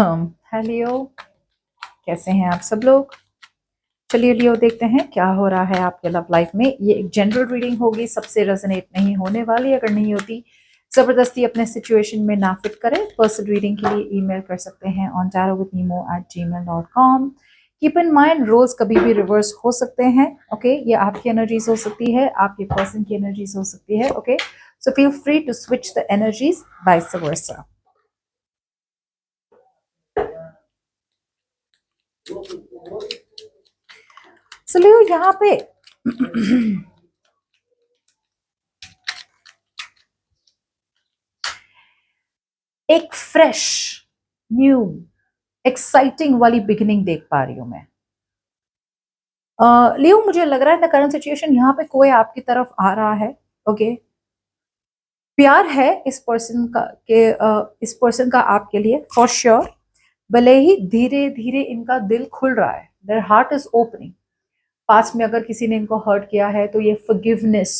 Hello, कैसे हैं आप सब लोग। चलिए लियो देखते हैं क्या हो रहा है आपके लव लाइफ में। ये एक जनरल रीडिंग होगी, सबसे रेजोनेट नहीं होने वाली। अगर नहीं होती जबरदस्ती अपने सिचुएशन में ना फिट करें। पर्सनल रीडिंग के लिए ईमेल कर सकते हैं on tarotwithnemo@gmail.com। Keep in mind rose कभी भी रिवर्स हो सकते हैं। ओके, ये आपकी एनर्जीज हो सकती है, आपके पर्सन की एनर्जीज हो सकती है। Okay, so feel free to switch the energies vice versa. चलिए यहाँ पे एक फ्रेश न्यू एक्साइटिंग वाली बिगिनिंग देख पा रही हूं मैं। लियो, मुझे लग रहा है द करंट सिचुएशन यहाँ पे कोई आपकी तरफ आ रहा है। ओके, प्यार है इस पर्सन का इस पर्सन का आपके लिए फॉर श्योर। भले ही धीरे धीरे इनका दिल खुल रहा है, their heart is opening. Past में अगर किसी ने इनको हर्ट किया है तो ये फॉरगिवनेस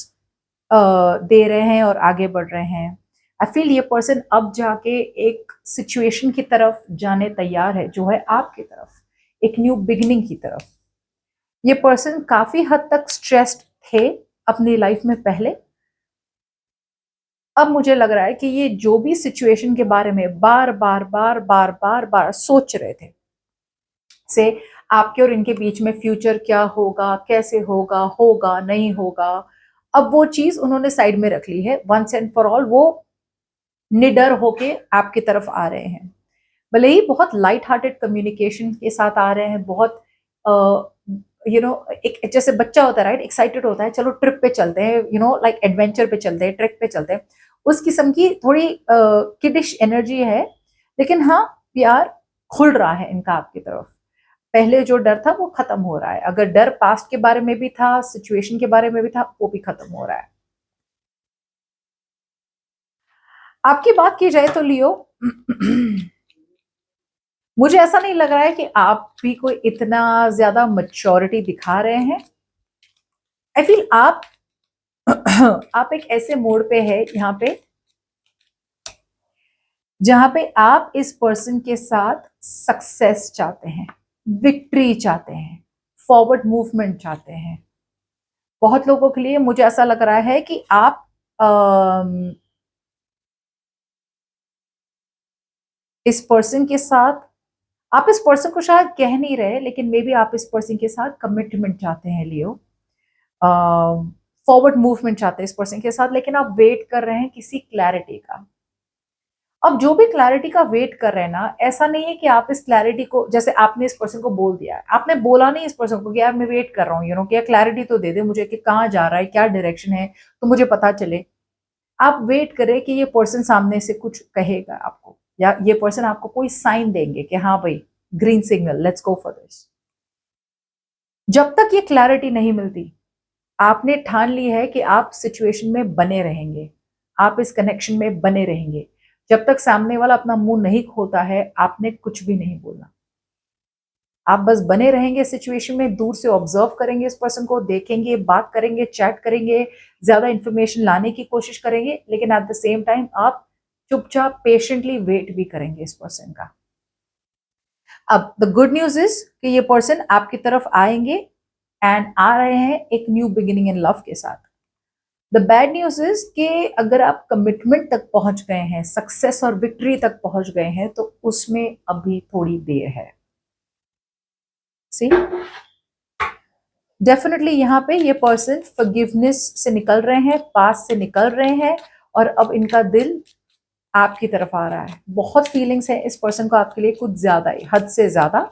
दे रहे हैं और आगे बढ़ रहे हैं। आई फील ये पर्सन अब जाके एक सिचुएशन की तरफ जाने तैयार है, जो है आपकी तरफ, एक न्यू बिगिनिंग की तरफ। ये पर्सन काफी हद तक स्ट्रेस्ड थे अपनी लाइफ में पहले। अब मुझे लग रहा है कि ये जो भी सिचुएशन के बारे में बार बार बार बार बार बार सोच रहे थे, से आपके और इनके बीच में फ्यूचर क्या होगा, कैसे होगा, होगा नहीं होगा, अब वो चीज उन्होंने साइड में रख ली है। वंस एंड फॉर ऑल वो निडर होके आपकी तरफ आ रहे हैं। भले ही बहुत लाइट हार्टेड कम्युनिकेशन के साथ आ रहे हैं, बहुत एक जैसे बच्चा होता है, राइट, एक्साइटेड होता है, चलो ट्रिप पे चलते हैं, लाइक एडवेंचर पे चलते हैं, ट्रैक पे चलते हैं। उस किस्म की थोड़ी किडिश एनर्जी है। लेकिन हाँ, प्यार खुल रहा है इनका आपकी तरफ। पहले जो डर था वो खत्म हो रहा है। अगर डर पास्ट के बारे में भी था, सिचुएशन के बारे में भी था, वो भी खत्म हो रहा है। आपकी बात की जाए तो लियो, मुझे ऐसा नहीं लग रहा है कि आप भी कोई इतना ज्यादा मैच्योरिटी दिखा रहे हैं। आई फील आप आप एक ऐसे मोड पे है यहाँ पे जहां पे आप इस पर्सन के साथ सक्सेस चाहते हैं, विक्ट्री चाहते हैं, फॉरवर्ड मूवमेंट चाहते हैं। बहुत लोगों के लिए मुझे ऐसा लग रहा है कि आप इस पर्सन के साथ, आप इस पर्सन को शायद कह नहीं रहे, लेकिन मे बी आप इस पर्सन के साथ कमिटमेंट चाहते हैं लियो, फॉरवर्ड मूवमेंट चाहते हैं इस पर्सन के साथ, लेकिन आप वेट कर रहे हैं किसी क्लैरिटी का। अब जो भी क्लैरिटी का वेट कर रहे हैं ना, ऐसा नहीं है कि आप इस क्लैरिटी को, जैसे आपने इस पर्सन को बोल दिया है, आपने बोला नहीं इस पर्सन को कि यार मैं वेट कर रहा हूँ, क्या क्लैरिटी तो दे दे मुझे कि कहाँ जा रहा है, क्या डायरेक्शन है, तो मुझे पता चले। आप वेट करें कि ये पर्सन सामने से कुछ कहेगा आपको, या ये पर्सन आपको कोई साइन देंगे कि हाँ भाई, green signal, let's go for this. जब तक ये क्लैरिटी नहीं मिलती, आपने ठान ली है कि आप सिचुएशन में बने रहेंगे, आप इस कनेक्शन में बने रहेंगे। जब तक सामने वाला अपना मुंह नहीं खोलता है, आपने कुछ भी नहीं बोलना। आप बस बने रहेंगे सिचुएशन में, दूर से ऑब्जर्व करेंगे इस पर्सन को, देखेंगे, बात करेंगे, चैट करेंगे, ज्यादा इंफॉर्मेशन लाने की कोशिश करेंगे, लेकिन एट द सेम टाइम आप चुपचाप पेशेंटली वेट भी करेंगे इस पर्सन का। अब द गुड न्यूज इज कि ये पर्सन आपकी तरफ आएंगे एंड आ रहे हैं एक न्यू बिगिनिंग इन लव के साथ। द बैड न्यूज इज कि अगर आप कमिटमेंट तक पहुंच गए हैं, सक्सेस और विक्ट्री तक पहुंच गए हैं, तो उसमें अभी थोड़ी देर है। सी, डेफिनेटली यहाँ पे ये पर्सन फॉरगिवनेस से निकल रहे हैं, पास से निकल रहे हैं, और अब इनका दिल आपकी तरफ आ रहा है। बहुत फीलिंग्स है इस पर्सन को आपके लिए, कुछ ज्यादा ही, हद से ज्यादा।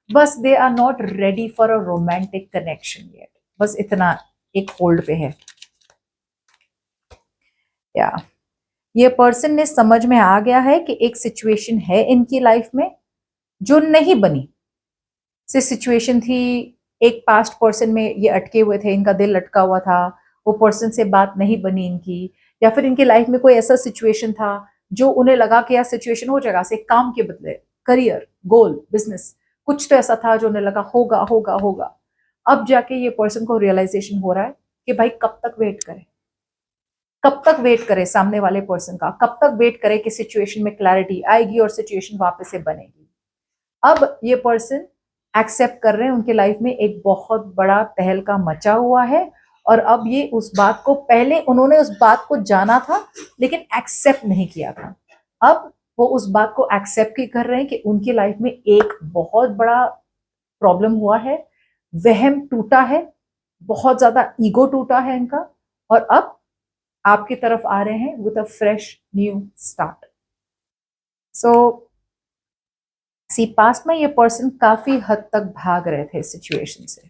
बस they are not ready for a romantic connection yet, बस इतना एक होल्ड पे है। या ये पर्सन ने समझ में आ गया है कि एक सिचुएशन है इनकी लाइफ में जो नहीं बनी। से सिचुएशन थी, एक पास्ट पर्सन में ये अटके हुए थे, इनका दिल अटका हुआ था, वो पर्सन से बात नहीं बनी इनकी, या फिर इनकी लाइफ में कोई ऐसा सिचुएशन था जो उन्हें लगा कि यार सिचुएशन हो जाएगा, से काम के बदले करियर, गोल, बिजनेस, कुछ तो ऐसा था जो उन्हें लगा होगा होगा होगा। अब जाके ये पर्सन को रियलाइजेशन हो रहा है कि भाई कब तक वेट करें, कब तक वेट करे सामने वाले पर्सन का, कब तक वेट करे कि सिचुएशन में क्लैरिटी आएगी और सिचुएशन वापस से बनेगी। अब ये पर्सन एक्सेप्ट कर रहे हैं, उनके लाइफ में एक बहुत बड़ा तहलका मचा हुआ है और अब ये उस बात को, पहले उन्होंने उस बात को जाना था लेकिन एक्सेप्ट नहीं किया था, अब वो उस बात को एक्सेप्ट ही कर रहे हैं कि उनकी लाइफ में एक बहुत बड़ा प्रॉब्लम हुआ है, वहम टूटा है, बहुत ज्यादा ईगो टूटा है इनका, और अब आपकी तरफ आ रहे हैं with a fresh new start. So see past में ये पर्सन काफी हद तक भाग रहे थे सिचुएशन से।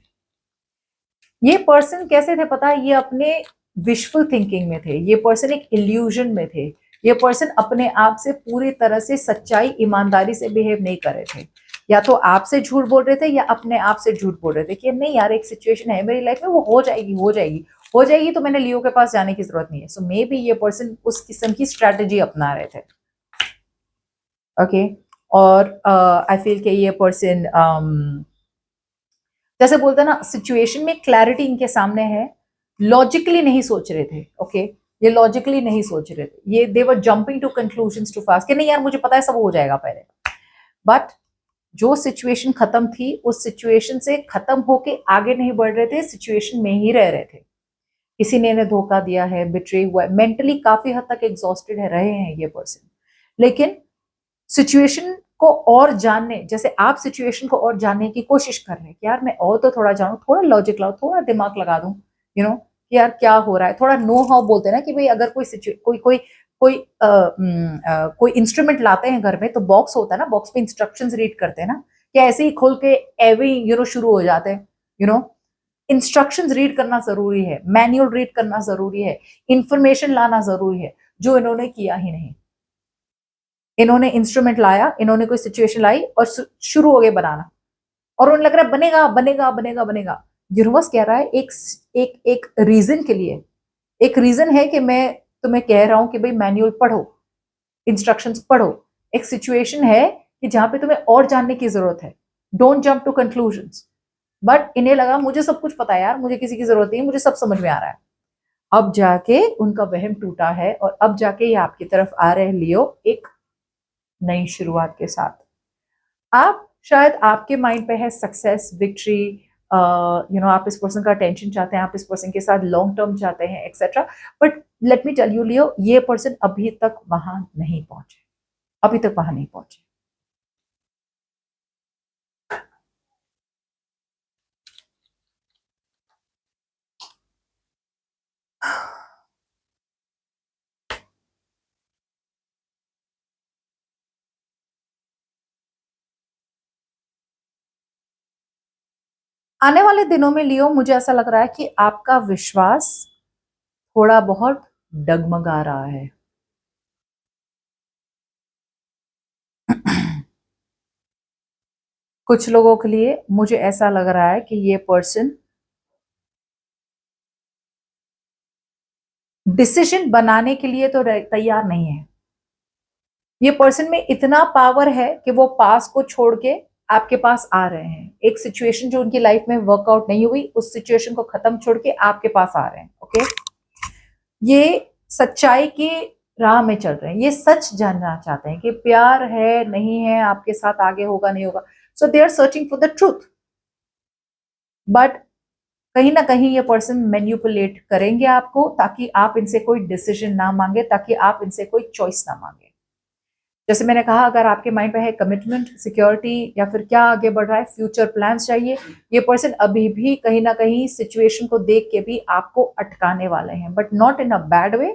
ये पर्सन कैसे थे पता है, ये अपने विशफुल थिंकिंग में थे, ये पर्सन एक इल्यूजन में थे, ये पर्सन अपने आप से पूरी तरह से सच्चाई ईमानदारी से बिहेव नहीं कर रहे थे, या तो आपसे झूठ बोल रहे थे या अपने आप से झूठ बोल रहे थे कि नहीं यार एक सिचुएशन है मेरी लाइफ में, वो हो जाएगी हो जाएगी हो जाएगी, तो मैंने लियो के पास जाने की जरूरत नहीं है। सो मे बी ये पर्सन उस किस्म की स्ट्रेटेजी अपना रहे थे। ओके और आई फील कि ये पर्सन जैसे बोलते हैं ना, सिचुएशन में क्लैरिटी इनके सामने है, लॉजिकली नहीं सोच रहे थे। ओके ये लॉजिकली नहीं सोच रहे थे, ये they were jumping to conclusions too fast कि नहीं यार मुझे पता है सब हो जाएगा पहले, बट जो सिचुएशन खत्म थी उस सिचुएशन से खत्म होके आगे नहीं बढ़ रहे थे, सिचुएशन में ही रह रहे थे। किसी ने इन्हें धोखा दिया है, बिट्रे हुआ है, मेंटली काफी हद तक एग्जॉस्टेड है रहे हैं ये पर्सन, लेकिन सिचुएशन को और जानने, जैसे आप सिचुएशन को और जानने की कोशिश कर रहे हैं कि यार मैं और तो थोड़ा जानूं, थोड़ा लॉजिक लाऊं, थोड़ा दिमाग लगा दूं, यू नो कि यार क्या हो रहा है, थोड़ा नो हाउ बोलते हैं ना कि भाई अगर कोई इंस्ट्रूमेंट लाते हैं घर में तो बॉक्स होता है ना, बॉक्स पे इंस्ट्रक्शंस रीड करते हैं ना, कि ऐसे ही खोल के एवे शुरू हो जाते हैं, इंस्ट्रक्शंस रीड करना जरूरी है, मैनुअल रीड करना जरूरी है, इंफॉर्मेशन लाना जरूरी है, जो इन्होंने किया ही नहीं। इन्होंने इंस्ट्रूमेंट लाया, इन्होंने कोई सिचुएशन लाई और शुरू हो गए बनाना, और उन्हें लग रहा है बनेगा बनेगा बनेगा बनेगा। यूनिवर्स कह रहा है एक एक एक रीजन के लिए, एक रीजन है कि मैं तुम्हें कह रहा हूं कि भाई मैनुअल पढ़ो, इंस्ट्रक्शंस पढ़ो, एक सिचुएशन है कि जहां पे तुम्हें और जानने की जरूरत है, don't jump to conclusions. But इन्हें लगा मुझे सब कुछ पता है यार, मुझे किसी की जरूरत नहीं, मुझे सब समझ में आ रहा है। अब जाके उनका वहम टूटा है और अब जाके ये आपकी तरफ आ रहे हैं लियो एक नई शुरुआत के साथ। आप शायद आपके माइंड पे है सक्सेस, विक्ट्री, आप इस पर्सन का अटेंशन चाहते हैं, आप इस पर्सन के साथ लॉन्ग टर्म चाहते हैं etcetera, but let me tell you Leo, ये पर्सन अभी तक वहां नहीं पहुंचे, अभी तक वहां नहीं पहुंचे। आने वाले दिनों में लियो मुझे ऐसा लग रहा है कि आपका विश्वास थोड़ा बहुत डगमगा रहा है। कुछ लोगों के लिए मुझे ऐसा लग रहा है कि ये पर्सन डिसीजन बनाने के लिए तो तैयार नहीं है। ये पर्सन में इतना पावर है कि वो पास को छोड़ के आपके पास आ रहे हैं, एक सिचुएशन जो उनकी लाइफ में वर्कआउट नहीं हुई उस सिचुएशन को खत्म छोड़ के आपके पास आ रहे हैं। ओके ये सच्चाई की राह में चल रहे हैं, ये सच जानना चाहते हैं कि प्यार है नहीं है, आपके साथ आगे होगा नहीं होगा, so they are searching for the truth. But कहीं ना कहीं ये पर्सन मैन्युपुलेट करेंगे आपको, ताकि आप इनसे कोई डिसीजन ना मांगे, ताकि आप इनसे कोई चॉइस ना मांगे। जैसे मैंने कहा, अगर आपके माइंड पे है कमिटमेंट, सिक्योरिटी, या फिर क्या आगे बढ़ रहा है, फ्यूचर प्लान्स चाहिए, ये पर्सन अभी भी कहीं ना कहीं सिचुएशन को देख के भी आपको अटकाने वाले हैं, but not in a bad way,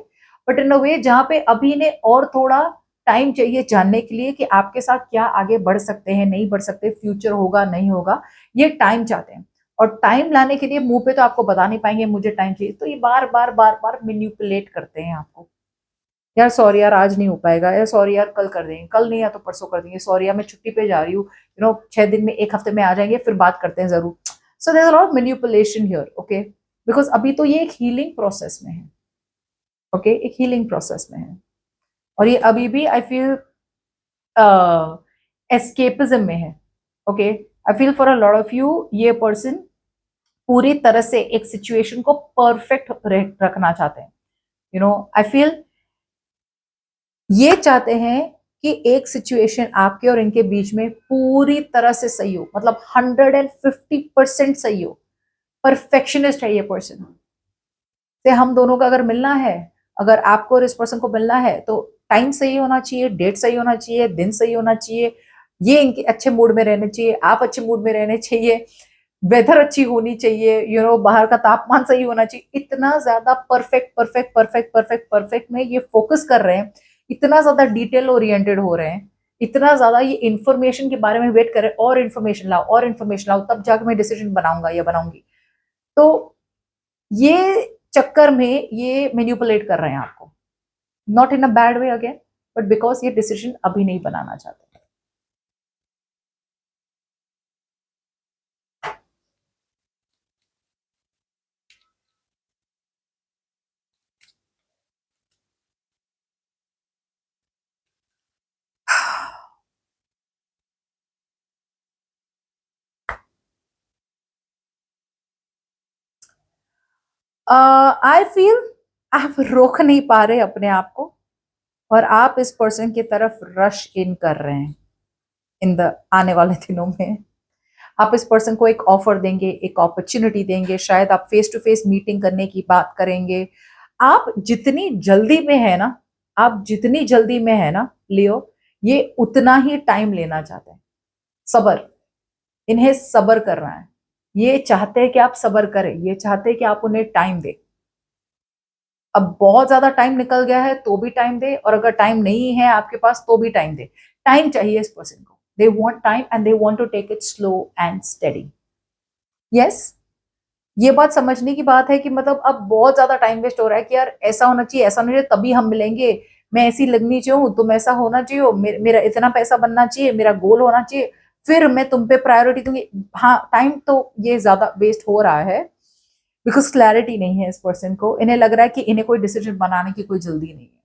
but in a way जहां पे अभी इन्हें और थोड़ा टाइम चाहिए जानने के लिए कि आपके साथ क्या आगे बढ़ सकते हैं, नहीं बढ़ सकते, फ्यूचर होगा नहीं होगा, ये टाइम चाहते हैं। और टाइम लाने के लिए मुंह पे तो आपको बता नहीं पाएंगे मुझे टाइम चाहिए, तो ये बार बार बार बार मैनिपुलेट करते हैं आपको, यार सॉरी यार आज नहीं हो पाएगा, यार सॉरी यार कल कर देंगे, कल नहीं या तो परसों कर देंगे, सॉरी यार मैं छुट्टी पे जा रही हूँ, 6 दिन में, एक हफ्ते में आ जाएंगे, फिर बात करते हैं जरूर। So there is a lot of manipulation here. Okay because अभी तो ये एक हीलिंग प्रोसेस में है। ओके एक हीलिंग प्रोसेस में है और ये अभी भी आई फील एस्केपिज्म में है। Okay I feel for a lot of you ये पर्सन पूरी तरह से एक सिचुएशन को परफेक्ट रखना चाहते हैं। आई फील ये चाहते हैं कि एक सिचुएशन आपके और इनके बीच में पूरी तरह से सही हो, मतलब 150% सही हो, परफेक्शनिस्ट है ये पर्सन। से हम दोनों का अगर मिलना है, अगर आपको और इस पर्सन को मिलना है तो टाइम सही होना चाहिए, डेट सही होना चाहिए, दिन सही होना चाहिए, ये इनके अच्छे मूड में रहने चाहिए, आप अच्छे मूड में रहने चाहिए, वेदर अच्छी होनी चाहिए, बाहर का तापमान सही होना चाहिए। इतना ज्यादा perfect perfect perfect perfect perfect में ये फोकस कर रहे हैं, इतना ज्यादा डिटेल ओरिएंटेड हो रहे हैं, इतना ज्यादा ये इन्फॉर्मेशन के बारे में वेट कर रहे हैं, और इन्फॉर्मेशन लाओ और इन्फॉर्मेशन लाओ, तब जाकर मैं डिसीजन बनाऊंगा या बनाऊंगी। तो ये चक्कर में ये मैनिपुलेट कर रहे हैं आपको, not in a bad way again, but because ये डिसीजन अभी नहीं बनाना चाहते। आई फील आप रोक नहीं पा रहे अपने आप को, और आप इस पर्सन की तरफ रश इन कर रहे हैं इन द आने वाले दिनों में। आप इस पर्सन को एक ऑफर देंगे, एक अपॉर्चुनिटी देंगे, शायद आप फेस टू फेस मीटिंग करने की बात करेंगे। आप जितनी जल्दी में है ना, आप जितनी जल्दी में है ना लियो, ये उतना ही टाइम लेना चाहते हैं। सबर, इन्हें सबर करना है। ये चाहते हैं कि आप सबर करें, ये चाहते हैं कि आप उन्हें टाइम दे। अब बहुत ज्यादा टाइम निकल गया है तो भी टाइम दे, और अगर टाइम नहीं है आपके पास तो भी टाइम दे। टाइम चाहिए इस पर्सन को, they want time and they want to take it slow and steady. Yes, ये बात समझने की बात है कि मतलब अब बहुत ज्यादा टाइम वेस्ट हो रहा है कि यार ऐसा होना चाहिए, ऐसा होना चाहिए, तभी हम मिलेंगे, मैं ऐसी लगनी चाहिए, तुम ऐसा होना चाहिए, मेरा इतना पैसा बनना चाहिए, मेरा गोल होना चाहिए, फिर मैं तुम पे प्रायोरिटी दूंगी। हाँ, टाइम तो ये ज्यादा वेस्ट हो रहा है बिकॉज क्लैरिटी नहीं है इस पर्सन को। इन्हें लग रहा है कि इन्हें कोई डिसीजन बनाने की कोई जल्दी नहीं है,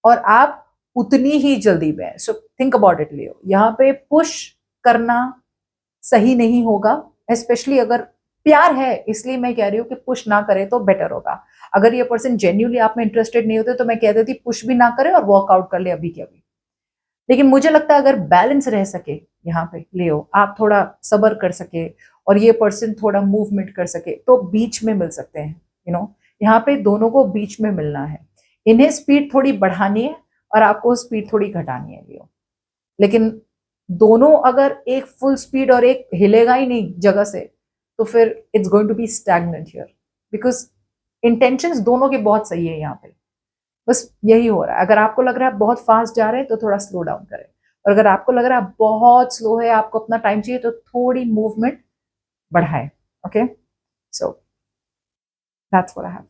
और आप उतनी ही जल्दी में है। सो थिंक अबाउट इट लियो, यहाँ पे पुश करना सही नहीं होगा, स्पेशली अगर प्यार है, इसलिए मैं कह रही हूँ कि पुश ना करे तो बेटर होगा। अगर ये पर्सन जेन्यूनली आप में इंटरेस्टेड नहीं होते तो मैं कह देती पुश भी ना करे और वॉकआउट कर ले अभी के अभी। लेकिन मुझे लगता है अगर बैलेंस रह सके यहाँ पे लियो, आप थोड़ा सबर कर सके और ये पर्सन थोड़ा मूवमेंट कर सके, तो बीच में मिल सकते हैं। यहाँ पे दोनों को बीच में मिलना है। इन्हें स्पीड थोड़ी बढ़ानी है और आपको स्पीड थोड़ी घटानी है लियो। लेकिन दोनों अगर एक फुल स्पीड और एक हिलेगा ही नहीं जगह से, तो फिर it's going to be stagnant here, because intentions दोनों के बहुत सही है यहाँ पे। बस यही हो रहा है। अगर आपको लग रहा है आप बहुत फास्ट जा रहे हैं तो थोड़ा स्लो डाउन करें, और अगर आपको लग रहा है आप बहुत स्लो है, आपको अपना टाइम चाहिए, तो थोड़ी मूवमेंट बढ़ाएं। Okay, so that's what I have.